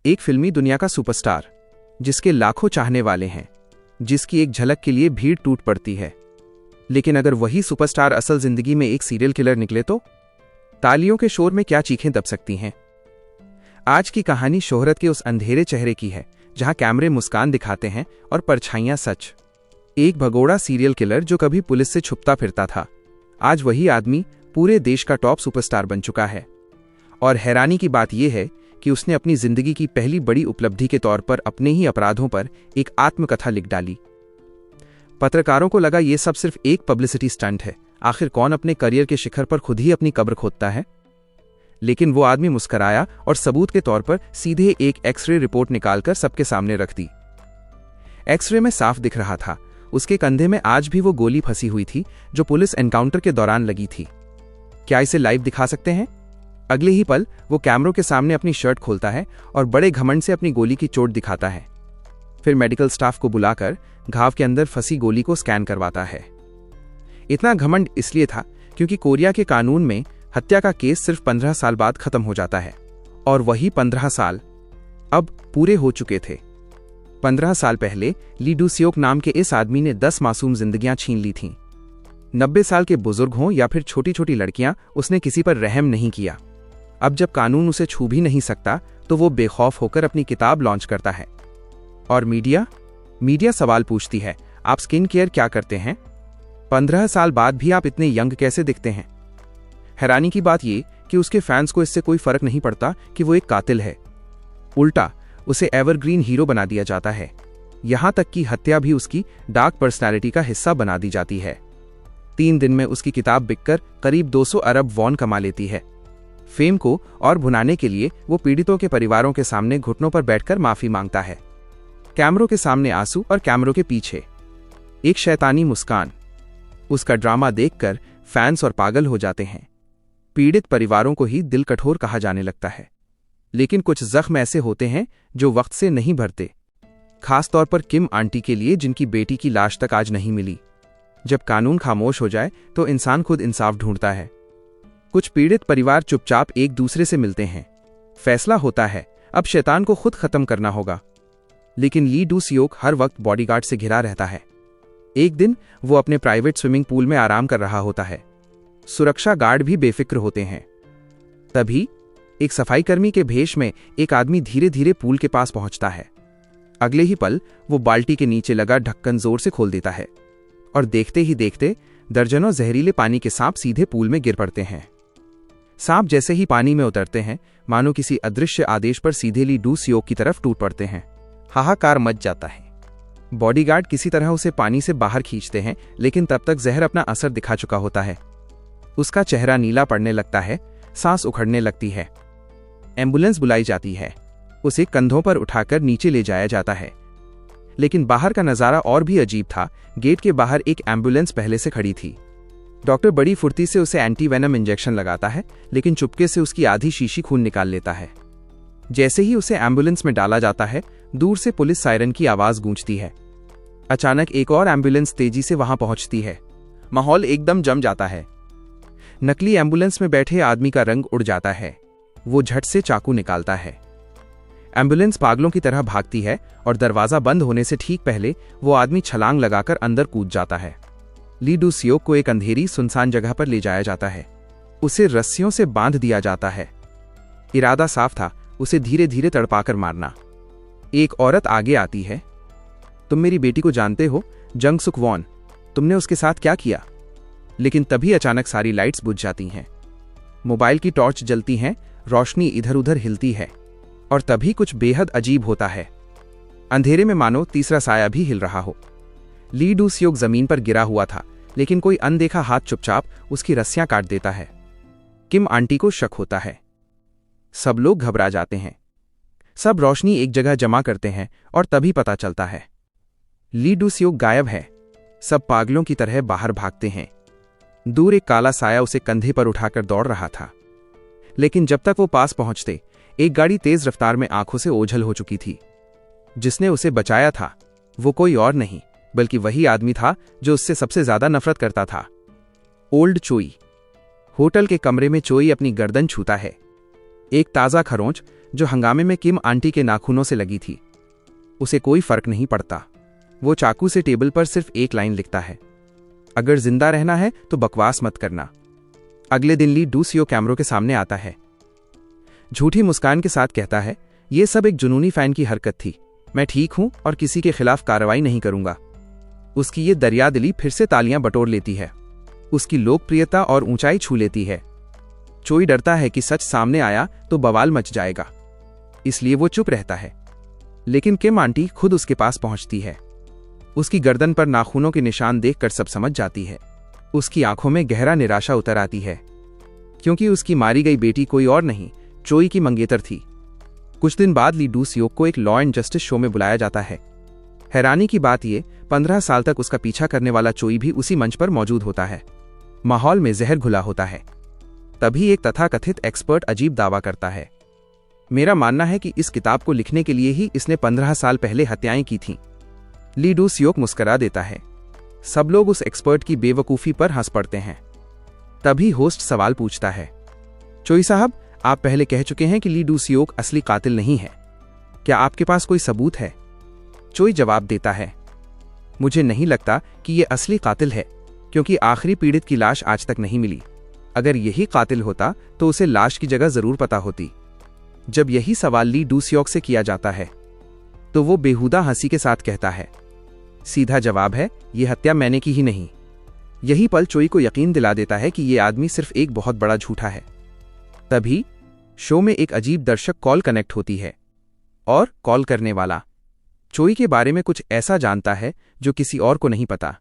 एक फिल्मी दुनिया का सुपरस्टार जिसके लाखों चाहने वाले हैं, जिसकी एक झलक के लिए भीड़ टूट पड़ती है। लेकिन अगर वही सुपरस्टार असल जिंदगी में एक सीरियल किलर निकले तो तालियों के शोर में क्या चीखें दब सकती हैं। आज की कहानी शोहरत के उस अंधेरे चेहरे की है जहां कैमरे मुस्कान दिखाते हैं और परछाइयां सच। एक भगोड़ा सीरियल किलर जो कभी पुलिस से छुपता फिरता था, आज वही आदमी पूरे देश का टॉप सुपरस्टार बन चुका है। और हैरानी की बात यह है कि उसने अपनी जिंदगी की पहली बड़ी उपलब्धि के तौर पर अपने ही अपराधों पर एक आत्मकथा लिख डाली। पत्रकारों को लगा यह सब सिर्फ एक पब्लिसिटी स्टंट है, आखिर कौन अपने करियर के शिखर पर खुद ही अपनी कब्र खोदता है। लेकिन वो आदमी मुस्कराया और सबूत के तौर पर सीधे एक एक्सरे रिपोर्ट निकालकर सबके सामने रख दी। एक्सरे में साफ दिख रहा था, उसके कंधे में आज भी वो गोली फंसी हुई थी जो पुलिस एनकाउंटर के दौरान लगी थी। क्या इसे लाइव दिखा सकते हैं? अगले ही पल वो कैमरों के सामने अपनी शर्ट खोलता है और बड़े घमंड से अपनी गोली की चोट दिखाता है। फिर मेडिकल स्टाफ को बुलाकर घाव के अंदर फंसी गोली को स्कैन करवाता है। इतना घमंड इसलिए था क्योंकि कोरिया के कानून में हत्या का केस सिर्फ 15 साल बाद खत्म हो जाता है, और वही 15 साल अब पूरे हो चुके थे। 15 साल पहले ली डू सियोक नाम के इस आदमी ने 10 मासूम जिंदगियां छीन ली थीं। 90 साल के बुजुर्ग हों या फिर छोटी छोटी लड़कियां, उसने किसी पर रहम नहीं किया। अब जब कानून उसे छू भी नहीं सकता तो वो बेखौफ होकर अपनी किताब लॉन्च करता है। और मीडिया सवाल पूछती है, आप स्किन केयर क्या करते हैं? 15 साल बाद भी आप इतने यंग कैसे दिखते हैं? हैरानी की बात यह कि उसके फैंस को इससे कोई फर्क नहीं पड़ता कि वो एक कातिल है। उल्टा उसे एवरग्रीन हीरो बना दिया जाता है। यहां तक कि हत्या भी उसकी डार्क पर्सनैलिटी का हिस्सा बना दी जाती है। 3 दिन में उसकी किताब बिककर करीब 200 अरब वॉन कमा लेती है। फेम को और भुनाने के लिए वो पीड़ितों के परिवारों के सामने घुटनों पर बैठकर माफी मांगता है। कैमरों के सामने आंसू और कैमरों के पीछे एक शैतानी मुस्कान। उसका ड्रामा देखकर फैंस और पागल हो जाते हैं। पीड़ित परिवारों को ही दिल कठोर कहा जाने लगता है। लेकिन कुछ जख्म ऐसे होते हैं जो वक्त से नहीं भरते, खासतौर पर किम आंटी के लिए जिनकी बेटी की लाश तक आज नहीं मिली। जब कानून खामोश हो जाए तो इंसान खुद इंसाफ ढूंढता है। कुछ पीड़ित परिवार चुपचाप एक दूसरे से मिलते हैं। फैसला होता है, अब शैतान को खुद खत्म करना होगा। लेकिन ली डू सियोक हर वक्त बॉडीगार्ड से घिरा रहता है। एक दिन वो अपने प्राइवेट स्विमिंग पूल में आराम कर रहा होता है। सुरक्षा गार्ड भी बेफिक्र होते हैं। तभी एक सफाईकर्मी के भेष में एक आदमी धीरे धीरे पूल के पास पहुंचता है। अगले ही पल वो बाल्टी के नीचे लगा ढक्कन जोर से खोल देता है और देखते ही देखते दर्जनों जहरीले पानी के सांप सीधे पूल में गिर पड़ते हैं। सांप जैसे ही पानी में उतरते हैं, मानो किसी अदृश्य आदेश पर सीधे ली डू सियोक की तरफ टूट पड़ते हैं। हाहाकार मच जाता है। बॉडीगार्ड किसी तरह उसे पानी से बाहर खींचते हैं, लेकिन तब तक जहर अपना असर दिखा चुका होता है। उसका चेहरा नीला पड़ने लगता है, सांस उखड़ने लगती है। एम्बुलेंस बुलाई जाती है। उसे कंधों पर उठाकर नीचे ले जाया जाता है। लेकिन बाहर का नजारा और भी अजीब था। गेट के बाहर एक एम्बुलेंस पहले से खड़ी थी। डॉक्टर बड़ी फुर्ती से उसे एंटी वेनम इंजेक्शन लगाता है, लेकिन चुपके से उसकी आधी शीशी खून निकाल लेता है। जैसे ही उसे एम्बुलेंस में डाला जाता है, दूर से पुलिस सायरन की आवाज गूंजती है। अचानक एक और एम्बुलेंस तेजी से वहां पहुंचती है। माहौल एकदम जम जाता है। नकली एम्बुलेंस में बैठे आदमी का रंग उड़ जाता है। वो झट से चाकू निकालता है। एम्बुलेंस पागलों की तरह भागती है और दरवाजा बंद होने से ठीक पहले वो आदमी छलांग लगाकर अंदर कूद जाता है। ली डू सियोक को एक अंधेरी सुनसान जगह पर ले जाया जाता है। उसे रस्सियों से बांध दिया जाता है। इरादा साफ था, उसे धीरे धीरे तड़पाकर मारना। एक औरत आगे आती है। तुम मेरी बेटी को जानते हो, जंग सुक वॉन, तुमने उसके साथ क्या किया? लेकिन तभी अचानक सारी लाइट्स बुझ जाती हैं। मोबाइल की टॉर्च जलती हैं, रोशनी इधर उधर हिलती है। और तभी कुछ बेहद अजीब होता है। अंधेरे में मानो तीसरा साया भी हिल रहा हो। ली डू सियोक जमीन पर गिरा हुआ था, लेकिन कोई अनदेखा हाथ चुपचाप उसकी रस्सियां काट देता है। किम आंटी को शक होता है। सब लोग घबरा जाते हैं। सब रोशनी एक जगह जमा करते हैं और तभी पता चलता है ली डू सियोक गायब है। सब पागलों की तरह बाहर भागते हैं। दूर एक काला साया उसे कंधे पर उठाकर दौड़ रहा था। लेकिन जब तक वो पास पहुंचते, एक गाड़ी तेज रफ्तार में आंखों से ओझल हो चुकी थी। जिसने उसे बचाया था वो कोई और नहीं बल्कि वही आदमी था जो उससे सबसे ज्यादा नफरत करता था, ओल्ड चोई। होटल के कमरे में चोई अपनी गर्दन छूता है। एक ताजा खरोंच जो हंगामे में किम आंटी के नाखूनों से लगी थी। उसे कोई फर्क नहीं पड़ता। वो चाकू से टेबल पर सिर्फ एक लाइन लिखता है, अगर जिंदा रहना है तो बकवास मत करना। अगले दिन ली डू सियोक कैमरों के सामने आता है। झूठी मुस्कान के साथ कहता है, यह सब एक जुनूनी फैन की हरकत थी, मैं ठीक हूं और किसी के खिलाफ कार्रवाई नहीं करूंगा। उसकी ये दरियादिली फिर से तालियां बटोर लेती है। उसकी लोकप्रियता और ऊंचाई छू लेती है। चोई डरता है कि सच सामने आया तो बवाल मच जाएगा, इसलिए वो चुप रहता है। लेकिन किम आंटी खुद उसके पास पहुंचती है। उसकी गर्दन पर नाखूनों के निशान देखकर सब समझ जाती है। उसकी आंखों में गहरा निराशा उतर आती है, क्योंकि उसकी मारी गई बेटी कोई और नहीं, चोई की मंगेतर थी। कुछ दिन बाद ली डू सियोक को एक लॉ एंड जस्टिस शो में बुलाया जाता है। हैरानी की बात यह, 15 साल तक उसका पीछा करने वाला चोई भी उसी मंच पर मौजूद होता है। माहौल में जहर घुला होता है। तभी एक तथाकथित एक्सपर्ट अजीब दावा करता है, मेरा मानना है कि इस किताब को लिखने के लिए ही इसने 15 साल पहले हत्याएं की थीं। ली डू सियोक मुस्करा देता है। सब लोग उस एक्सपर्ट की बेवकूफी पर हंस पड़ते हैं। तभी होस्ट सवाल पूछता है, चोई साहब, आप पहले कह चुके हैं कि ली डू सियोक असली कातिल नहीं है, क्या आपके पास कोई सबूत है? चोई जवाब देता है, मुझे नहीं लगता कि यह असली कातिल है, क्योंकि आखिरी पीड़ित की लाश आज तक नहीं मिली। अगर यही कातिल होता तो उसे लाश की जगह जरूर पता होती। जब यही सवाल ली डू सियोक से किया जाता है तो वो बेहुदा हंसी के साथ कहता है, सीधा जवाब है, यह हत्या मैंने की ही नहीं। यही पल चोई को यकीन दिला देता है कि यह आदमी सिर्फ एक बहुत बड़ा झूठा है। तभी शो में एक अजीब दर्शक कॉल कनेक्ट होती है और कॉल करने वाला चोई के बारे में कुछ ऐसा जानता है जो किसी और को नहीं पता।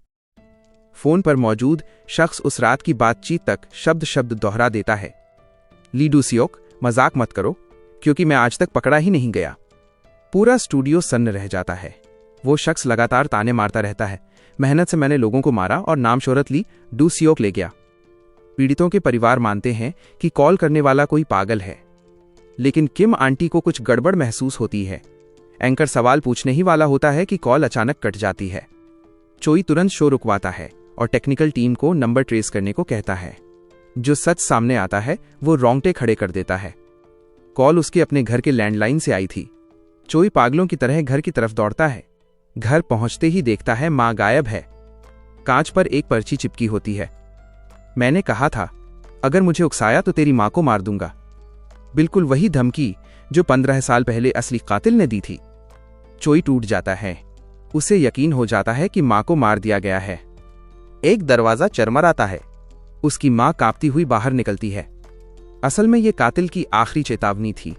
फोन पर मौजूद शख्स उस रात की बातचीत तक शब्द शब्द दोहरा देता है, ली डू सियोक, मजाक मत करो, क्योंकि मैं आज तक पकड़ा ही नहीं गया। पूरा स्टूडियो सन्न रह जाता है। वो शख्स लगातार ताने मारता रहता है, मेहनत से मैंने लोगों को मारा और नाम शोहरत ली डू सियोक ले गया। पीड़ितों के परिवार मानते हैं कि कॉल करने वाला कोई पागल है, लेकिन किम आंटी को कुछ गड़बड़ महसूस होती है। एंकर सवाल पूछने ही वाला होता है कि कॉल अचानक कट जाती है। चोई तुरंत शो रुकवाता है और टेक्निकल टीम को नंबर ट्रेस करने को कहता है। जो सच सामने आता है वो रोंगटे खड़े कर देता है। कॉल उसके अपने घर के लैंडलाइन से आई थी। चोई पागलों की तरह घर की तरफ दौड़ता है। घर पहुंचते ही देखता है मां गायब है। कांच पर एक पर्ची चिपकी होती है, मैंने कहा था अगर मुझे उकसाया तो तेरी मां को मार दूंगा। बिल्कुल वही धमकी जो 15 साल पहले असली कातिल ने दी थी। चोई टूट जाता है। उसे यकीन हो जाता है कि मां को मार दिया गया है। एक दरवाजा चरमराता है। उसकी मां कांपती हुई बाहर निकलती है। असल में यह कातिल की आखिरी चेतावनी थी।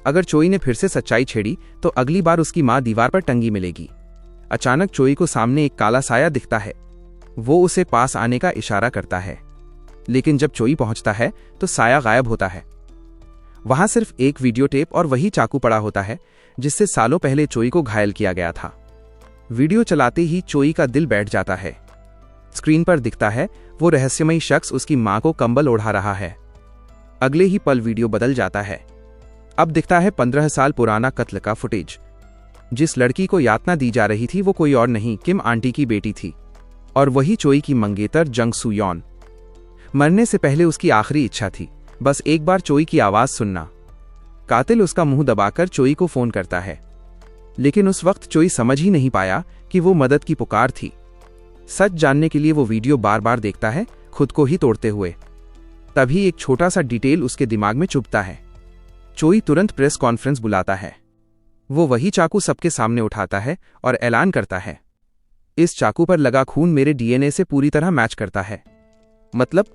अगर चोई ने फिर से सच्चाई छेड़ी तो अगली बार उसकी मां दीवार पर टंगी मिलेगी। अचानक चोई को सामने एक काला साया दिखता है। वो उसे पास आने का इशारा करता है, लेकिन जब चोई पहुंचता है तो साया गायब होता है। वहां सिर्फ एक वीडियो टेप और वही चाकू पड़ा होता है जिससे सालों पहले चोई को घायल किया गया था। वीडियो चलाते ही चोई का दिल बैठ जाता है। स्क्रीन पर दिखता है वो रहस्यमयी शख्स उसकी मां को कंबल ओढ़ा रहा है। अगले ही पल वीडियो बदल जाता है। अब दिखता है 15 साल पुराना कत्ल का फुटेज। जिस लड़की को यातना दी जा रही थी वो कोई और नहीं, किम आंटी की बेटी थी, और वही चोई की मंगेतर जंग सू यॉन। मरने से पहले उसकी आखिरी इच्छा थी बस एक बार चोई की आवाज सुनना। कातिल उसका मुंह दबाकर चोई को फोन करता है, लेकिन उस वक्त चोई समझ ही नहीं पाया कि वो मदद की पुकार थी। सच जानने के लिए वो वीडियो बार बार देखता है, खुद को ही तोड़ते हुए। तभी एक छोटा सा डिटेल उसके दिमाग में चुभता है। चोई तुरंत प्रेस कॉन्फ्रेंस बुलाता है। वो वही चाकू सबके सामने उठाता है और ऐलान करता है, इस चाकू पर लगा खून मेरे डीएनए से पूरी तरह मैच करता है। मतलब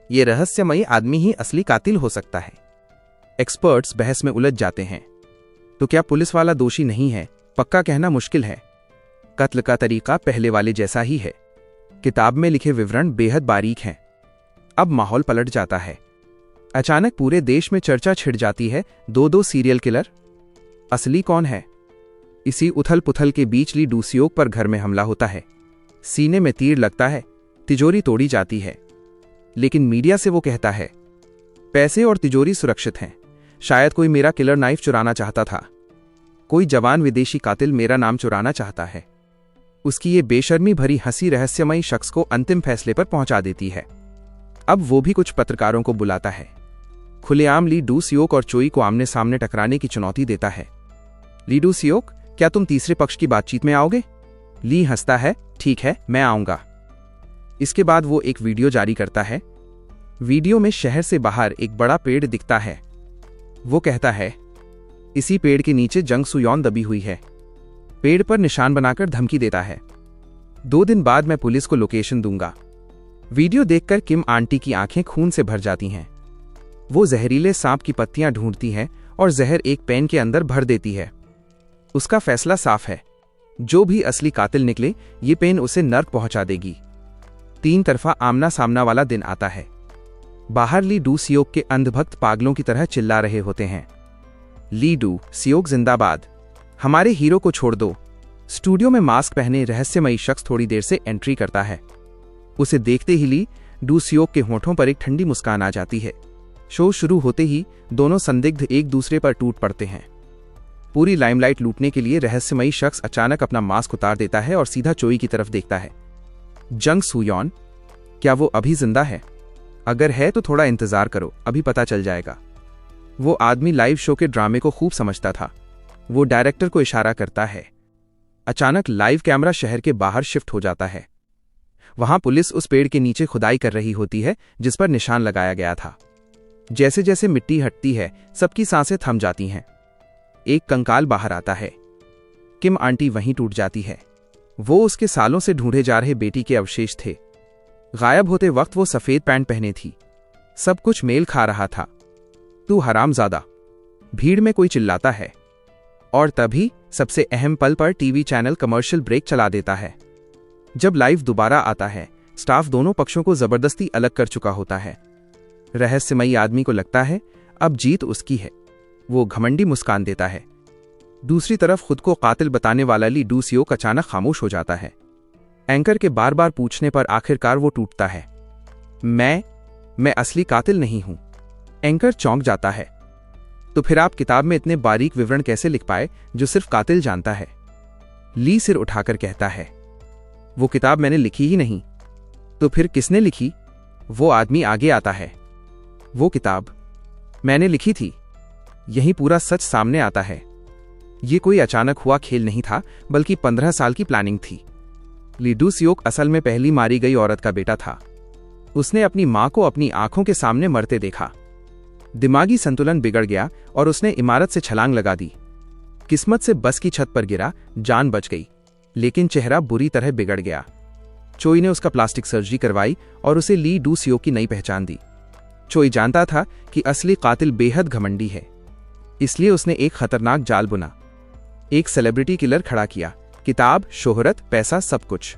ये रहस्यमयी आदमी ही असली कातिल हो सकता है। एक्सपर्ट्स बहस में उलझ जाते हैं। तो क्या पुलिस वाला दोषी नहीं है? पक्का कहना मुश्किल है। कत्ल का तरीका पहले वाले जैसा ही है। किताब में लिखे विवरण बेहद बारीक हैं। अब माहौल पलट जाता है। अचानक पूरे देश में चर्चा छिड़ जाती है, दो सीरियल किलर। असली कौन है? इसी उथल पुथल के बीच ली डू सियोक पर घर में हमला होता है। सीने में तीर लगता है, तिजोरी तोड़ी जाती है। लेकिन मीडिया से वो कहता है, पैसे और तिजोरी सुरक्षित हैं। शायद कोई मेरा किलर नाइफ चुराना चाहता था। कोई जवान विदेशी कातिल मेरा नाम चुराना चाहता है। उसकी ये बेशर्मी भरी हंसी रहस्यमयी शख्स को अंतिम फैसले पर पहुंचा देती है। अब वो भी कुछ पत्रकारों को बुलाता है। खुलेआम ली डू सियोक और चोई को आमने सामने टकराने की चुनौती देता है। ली डू सियोक, क्या तुम तीसरे पक्ष की बातचीत में आओगे? ली हंसता है, ठीक है, मैं आऊंगा। इसके बाद वो एक वीडियो जारी करता है। वीडियो में शहर से बाहर एक बड़ा पेड़ दिखता है। वो कहता है, इसी पेड़ के नीचे जंग सुयॉन दबी हुई है। पेड़ पर निशान बनाकर धमकी देता है, 2 दिन बाद मैं पुलिस को लोकेशन दूंगा। वीडियो देखकर किम आंटी की आंखें खून से भर जाती हैं। वो जहरीले सांप की पत्तियां ढूंढती है और जहर एक पेन के अंदर भर देती है। उसका फैसला साफ है, जो भी असली कातिल निकले ये पेन उसे नर्क पहुंचा देगी। 3 तरफा आमना सामना वाला दिन आता है। बाहर ली डू सियोक के अंधभक्त पागलों की तरह चिल्ला रहे होते हैं, ली डू सियोक जिंदाबाद, हमारे हीरो को छोड़ दो। स्टूडियो में मास्क पहने रहस्यमयी शख्स थोड़ी देर से एंट्री करता है। उसे देखते ही ली डू सियोक के होठों पर एक ठंडी मुस्कान आ जाती है। शो शुरू होते ही दोनों संदिग्ध एक दूसरे पर टूट पड़ते हैं। पूरी लाइमलाइट लूटने के लिए रहस्यमयी शख्स अचानक अपना मास्क उतार देता है और सीधा चोई की तरफ देखता है। जंग सुयॉन, क्या वो अभी जिंदा है? अगर है तो थोड़ा इंतजार करो, अभी पता चल जाएगा। वो आदमी लाइव शो के ड्रामे को खूब समझता था। वो डायरेक्टर को इशारा करता है। अचानक लाइव कैमरा शहर के बाहर शिफ्ट हो जाता है। वहां पुलिस उस पेड़ के नीचे खुदाई कर रही होती है जिस पर निशान लगाया गया था। जैसे जैसे मिट्टी हटती है, सबकी सांसें थम जाती हैं। एक कंकाल बाहर आता है। किम आंटी वहीं टूट जाती है। वो उसके सालों से ढूंढे जा रहे बेटी के अवशेष थे। गायब होते वक्त वो सफेद पैंट पहने थी। सब कुछ मेल खा रहा था। तू हरामजादा, भीड़ में कोई चिल्लाता है। और तभी सबसे अहम पल पर टीवी चैनल कमर्शियल ब्रेक चला देता है। जब लाइव दोबारा आता है, स्टाफ दोनों पक्षों को जबरदस्ती अलग कर चुका होता है। रहस्यमयी आदमी को लगता है अब जीत उसकी है। वो घमंडी मुस्कान देता है। दूसरी तरफ खुद को कातिल बताने वाला ली डू सियोक अचानक खामोश हो जाता है। एंकर के बार बार पूछने पर आखिरकार वो टूटता है, मैं असली कातिल नहीं हूं। एंकर चौंक जाता है, तो फिर आप किताब में इतने बारीक विवरण कैसे लिख पाए जो सिर्फ कातिल जानता है? ली सिर उठाकर कहता है, वो किताब मैंने लिखी ही नहीं। तो फिर किसने लिखी? वो आदमी आगे आता है। वो किताब मैंने लिखी थी। यही पूरा सच सामने आता है। ये कोई अचानक हुआ खेल नहीं था, बल्कि 15 साल की प्लानिंग थी। ली डू सियोक असल में पहली मारी गई औरत का बेटा था। उसने अपनी मां को अपनी आंखों के सामने मरते देखा। दिमागी संतुलन बिगड़ गया और उसने इमारत से छलांग लगा दी। किस्मत से बस की छत पर गिरा, जान बच गई, लेकिन चेहरा बुरी तरह बिगड़ गया। चोई ने उसका प्लास्टिक सर्जरी करवाई और उसे ली डू सियोक की नई पहचान दी। चोई जानता था कि असली कातिल बेहद घमंडी है, इसलिए उसने एक खतरनाक जाल बुना। एक सेलिब्रिटी किलर खड़ा किया, किताब, शोहरत, पैसा, सब कुछ।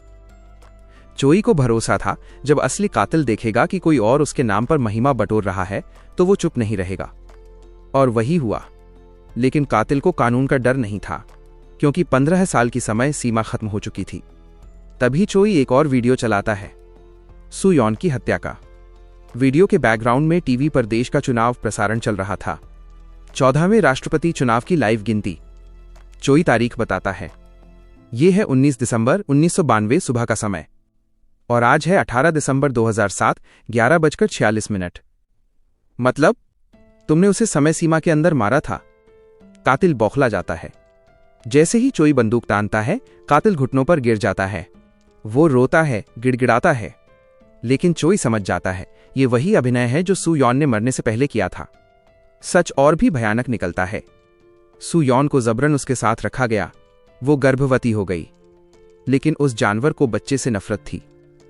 चोई को भरोसा था जब असली कातिल देखेगा कि कोई और उसके नाम पर महिमा बटोर रहा है तो वो चुप नहीं रहेगा। और वही हुआ। लेकिन कातिल को कानून का डर नहीं था, क्योंकि 15 साल की समय सीमा खत्म हो चुकी थी। तभी चोई एक और वीडियो चलाता है, सुयॉन की हत्या का। वीडियो के बैकग्राउंड में टीवी पर देश का चुनाव प्रसारण चल रहा था। 14वें राष्ट्रपति चुनाव की लाइव गिनती। चोई तारीख बताता है, यह है 19 दिसंबर 1992 सुबह का समय, और आज है 18 दिसंबर 2007 11:46। मतलब तुमने उसे समय सीमा के अंदर मारा था। कातिल बौखला जाता है। जैसे ही चोई बंदूक तानता है, कातिल घुटनों पर गिर जाता है। वो रोता है, गिड़गिड़ाता है, लेकिन चोई समझ जाता है ये वही अभिनय है जो सुयॉन ने मरने से पहले किया था। सच और भी भयानक निकलता है। सुयॉन को जबरन उसके साथ रखा गया। वो गर्भवती हो गई, लेकिन उस जानवर को बच्चे से नफरत थी,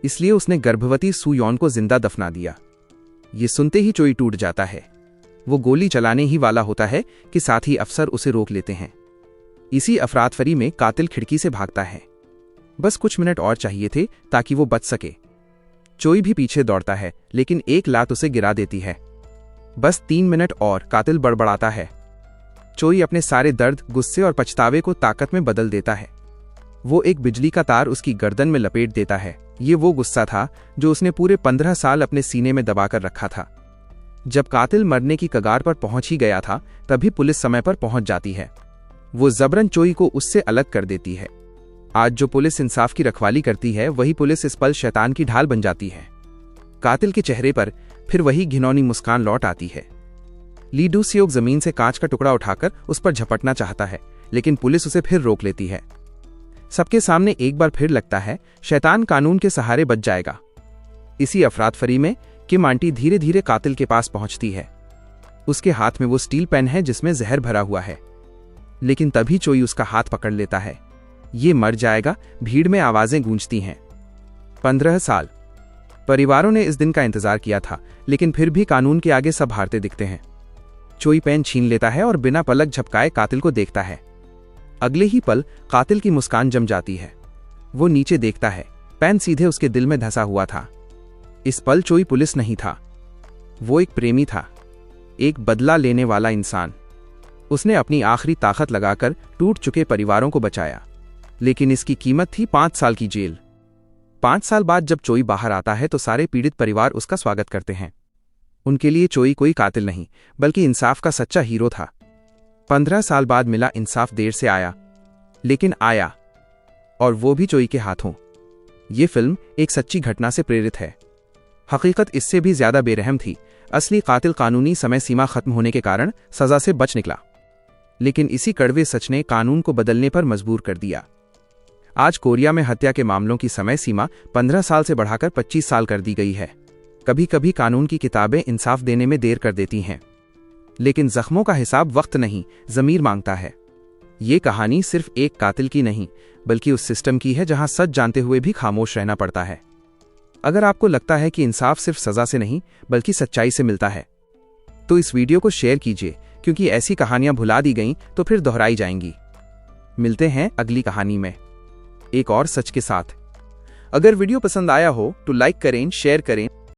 इसलिए उसने गर्भवती सुयॉन को जिंदा दफना दिया। ये सुनते ही चोई टूट जाता है। वो गोली चलाने ही वाला होता है कि साथ ही अफसर उसे रोक लेते हैं। इसी अफरातफरी में कातिल खिड़की से भागता है। बस कुछ मिनट और चाहिए थे ताकि वो बच सके। चोई भी पीछे दौड़ता है, लेकिन एक लात उसे गिरा देती है। बस 3 मिनट और, कातिल बड़बड़ाता है। चोई अपने सारे दर्द, गुस्से और पछतावे को ताकत में बदल देता है। वो एक बिजली का तार उसकी गर्दन में लपेट देता है। ये वो गुस्सा था जो उसने पूरे 15 साल अपने सीने में दबाकर रखा था। जब कातिल मरने की कगार पर पहुंच ही गया था, तभी पुलिस समय पर पहुंच जाती है। वो जबरन चोई को उससे अलग कर देती है। आज जो पुलिस इंसाफ की रखवाली करती है, वही पुलिस इस पल शैतान की ढाल बन जाती है। कातिल के चेहरे पर फिर वही घिनौनी मुस्कान लौट आती है। ली डू सियोक जमीन से कांच का टुकड़ा उठाकर उस पर झपटना चाहता है, लेकिन पुलिस उसे फिर रोक लेती है। सबके सामने एक बार फिर लगता है शैतान कानून के सहारे बच जाएगा। इसी अफरातफरी में किम आंटी धीरे धीरे कातिल के पास पहुंचती है। उसके हाथ में वो स्टील पेन है जिसमें जहर भरा हुआ है, लेकिन तभी चोई उसका हाथ पकड़ लेता है। ये मर जाएगा। भीड़ में आवाजें गूंजती हैं। 15 साल परिवारों ने इस दिन का इंतजार किया था, लेकिन फिर भी कानून के आगे सब हारते दिखते हैं। चोई पेन छीन लेता है और बिना पलक झपकाए कातिल को देखता है। अगले ही पल कातिल की मुस्कान जम जाती है। वो नीचे देखता है, पेन सीधे उसके दिल में धंसा हुआ था। इस पल चोई पुलिस नहीं था, वो एक प्रेमी था, एक बदला लेने वाला इंसान। उसने अपनी आखिरी ताकत लगाकर टूट चुके परिवारों को बचाया, लेकिन इसकी कीमत थी 5 साल की जेल। 5 साल बाद जब चोई बाहर आता है तो सारे पीड़ित परिवार उसका स्वागत करते हैं। उनके लिए चोई कोई कातिल नहीं, बल्कि इंसाफ का सच्चा हीरो था। 15 साल बाद मिला इंसाफ। देर से आया, लेकिन आया, और वो भी चोई के हाथों। ये फिल्म एक सच्ची घटना से प्रेरित है। हकीकत इससे भी ज्यादा बेरहम थी। असली कातिल कानूनी समय सीमा खत्म होने के कारण सजा से बच निकला, लेकिन इसी कड़वे सच ने कानून को बदलने पर मजबूर कर दिया। आज कोरिया में हत्या के मामलों की समय सीमा 15 साल से बढ़ाकर 25 साल कर दी गई है। कभी कभी कानून की किताबें इंसाफ देने में देर कर देती हैं, लेकिन जख्मों का हिसाब वक्त नहीं, ज़मीर मांगता है। ये कहानी सिर्फ एक कातिल की नहीं, बल्कि उस सिस्टम की है जहां सच जानते हुए भी खामोश रहना पड़ता है। अगर आपको लगता है कि इंसाफ सिर्फ सजा से नहीं, बल्कि सच्चाई से मिलता है, तो इस वीडियो को शेयर कीजिए, क्योंकि ऐसी कहानियां भुला दी गईं तो फिर दोहराई जाएंगी। मिलते हैं अगली कहानी में एक और सच के साथ। अगर वीडियो पसंद आया हो तो लाइक करें, शेयर करें